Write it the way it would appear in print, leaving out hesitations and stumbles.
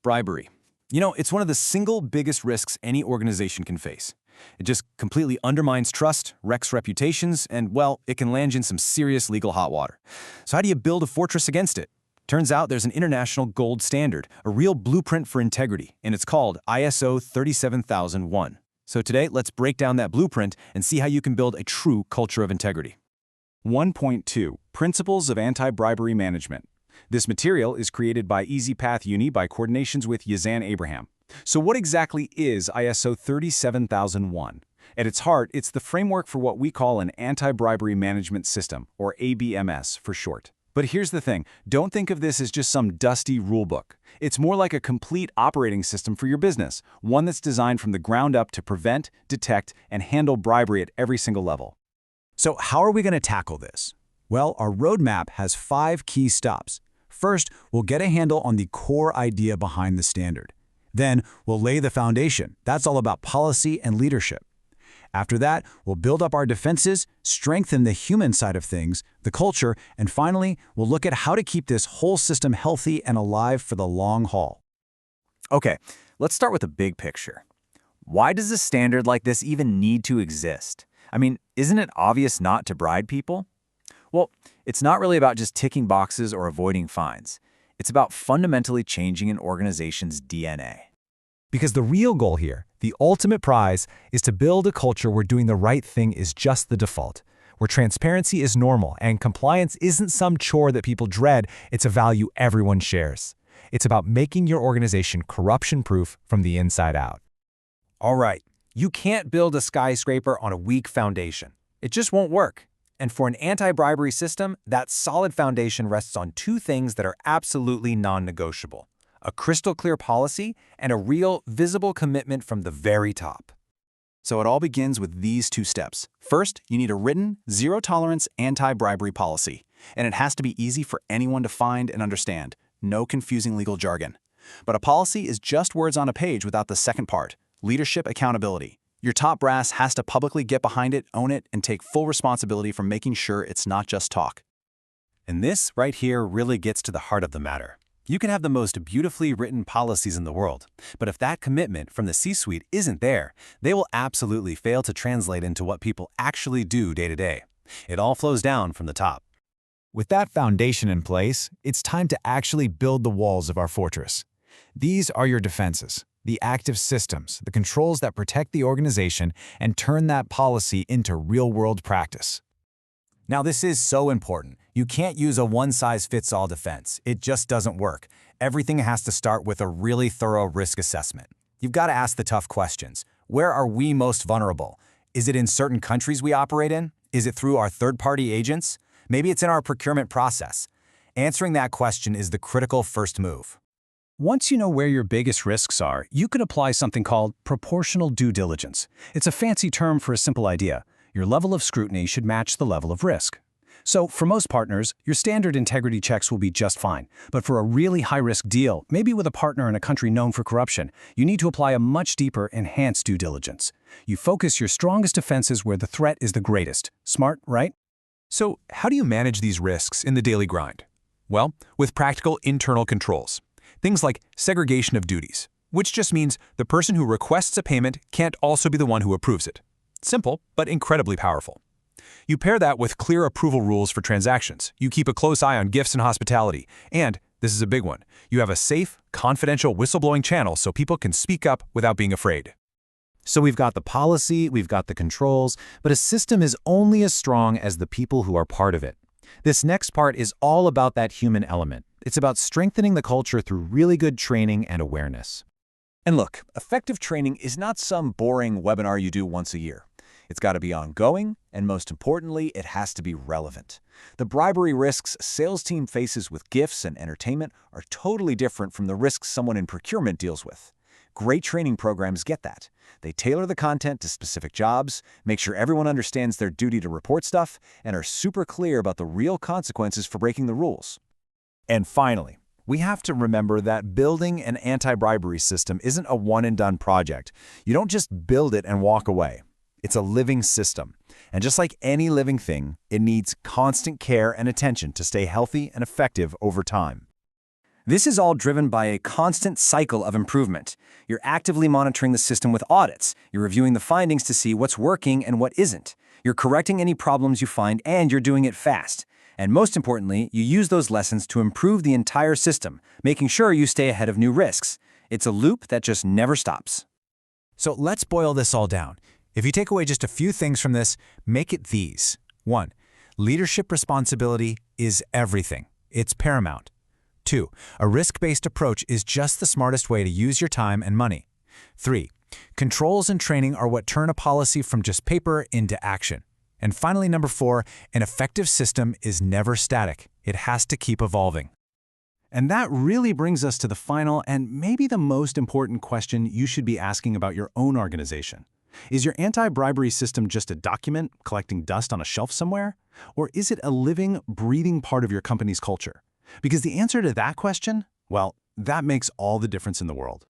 Bribery. You know, it's one of the single biggest risks any organization can face. It just completely undermines trust, wrecks reputations, and, well, it can land you in some serious legal hot water. So how do you build a fortress against it? Turns out there's an international gold standard, a real blueprint for integrity, and it's called ISO 37001. So today, let's break down that blueprint and see how you can build a true culture of integrity. 1.2 Principles of Anti-Bribery Management. This material is created by EasyPathUni by coordinations with Yazan Abraham. So what exactly is ISO 37001? At its heart, it's the framework for what we call an anti-bribery management system, or ABMS for short. But here's the thing, don't think of this as just some dusty rulebook. It's more like a complete operating system for your business, one that's designed from the ground up to prevent, detect, and handle bribery at every single level. So how are we going to tackle this? Well, our roadmap has 5 key stops. First, we'll get a handle on the core idea behind the standard. Then, we'll lay the foundation. That's all about policy and leadership. After that, we'll build up our defenses, strengthen the human side of things, the culture, and finally, we'll look at how to keep this whole system healthy and alive for the long haul. Okay, let's start with the big picture. Why does a standard like this even need to exist? I mean, isn't it obvious not to bribe people? Well, it's not really about just ticking boxes or avoiding fines. It's about fundamentally changing an organization's DNA. Because the real goal here, the ultimate prize, is to build a culture where doing the right thing is just the default, where transparency is normal and compliance isn't some chore that people dread, it's a value everyone shares. It's about making your organization corruption-proof from the inside out. All right, you can't build a skyscraper on a weak foundation. It just won't work. And for an anti-bribery system, that solid foundation rests on 2 things that are absolutely non-negotiable: a crystal clear policy and a real, visible commitment from the very top. So it all begins with these 2 steps. First, you need a written, zero-tolerance anti-bribery policy, and it has to be easy for anyone to find and understand. No confusing legal jargon. But a policy is just words on a page without the second part: leadership accountability. Your top brass has to publicly get behind it, own it, and take full responsibility for making sure it's not just talk. And this right here really gets to the heart of the matter. You can have the most beautifully written policies in the world, but if that commitment from the C-suite isn't there, they will absolutely fail to translate into what people actually do day to day. It all flows down from the top. With that foundation in place, it's time to actually build the walls of our fortress. These are your defenses, the active systems, the controls that protect the organization and turn that policy into real-world practice. Now, this is so important. You can't use a one-size-fits-all defense. It just doesn't work. Everything has to start with a really thorough risk assessment. You've got to ask the tough questions. Where are we most vulnerable? Is it in certain countries we operate in? Is it through our third-party agents? Maybe it's in our procurement process. Answering that question is the critical first move. Once you know where your biggest risks are, you can apply something called proportional due diligence. It's a fancy term for a simple idea. Your level of scrutiny should match the level of risk. So, for most partners, your standard integrity checks will be just fine. But for a really high-risk deal, maybe with a partner in a country known for corruption, you need to apply a much deeper, enhanced due diligence. You focus your strongest defenses where the threat is the greatest. Smart, right? So how do you manage these risks in the daily grind? Well, with practical internal controls. Things like segregation of duties, which just means the person who requests a payment can't also be the one who approves it. Simple, but incredibly powerful. You pair that with clear approval rules for transactions. You keep a close eye on gifts and hospitality. And, this is a big one, you have a safe, confidential whistleblowing channel so people can speak up without being afraid. So we've got the policy, we've got the controls, but a system is only as strong as the people who are part of it. This next part is all about that human element. It's about strengthening the culture through really good training and awareness. And look, effective training is not some boring webinar you do once a year. It's got to be ongoing, and most importantly, it has to be relevant. The bribery risks a sales team faces with gifts and entertainment are totally different from the risks someone in procurement deals with. Great training programs get that. They tailor the content to specific jobs, make sure everyone understands their duty to report stuff, and are super clear about the real consequences for breaking the rules. And finally, we have to remember that building an anti-bribery system isn't a one-and-done project. You don't just build it and walk away. It's a living system. And just like any living thing, it needs constant care and attention to stay healthy and effective over time. This is all driven by a constant cycle of improvement. You're actively monitoring the system with audits. You're reviewing the findings to see what's working and what isn't. You're correcting any problems you find, and you're doing it fast. And most importantly, you use those lessons to improve the entire system, making sure you stay ahead of new risks. It's a loop that just never stops. So let's boil this all down. If you take away just a few things from this, make it these. 1. Leadership responsibility is everything. It's paramount. 2. A risk-based approach is just the smartest way to use your time and money. 3. Controls and training are what turn a policy from just paper into action. And finally, number 4, an effective system is never static. It has to keep evolving. And that really brings us to the final and maybe the most important question you should be asking about your own organization. Is your anti-bribery system just a document collecting dust on a shelf somewhere? Or is it a living, breathing part of your company's culture? Because the answer to that question, well, that makes all the difference in the world.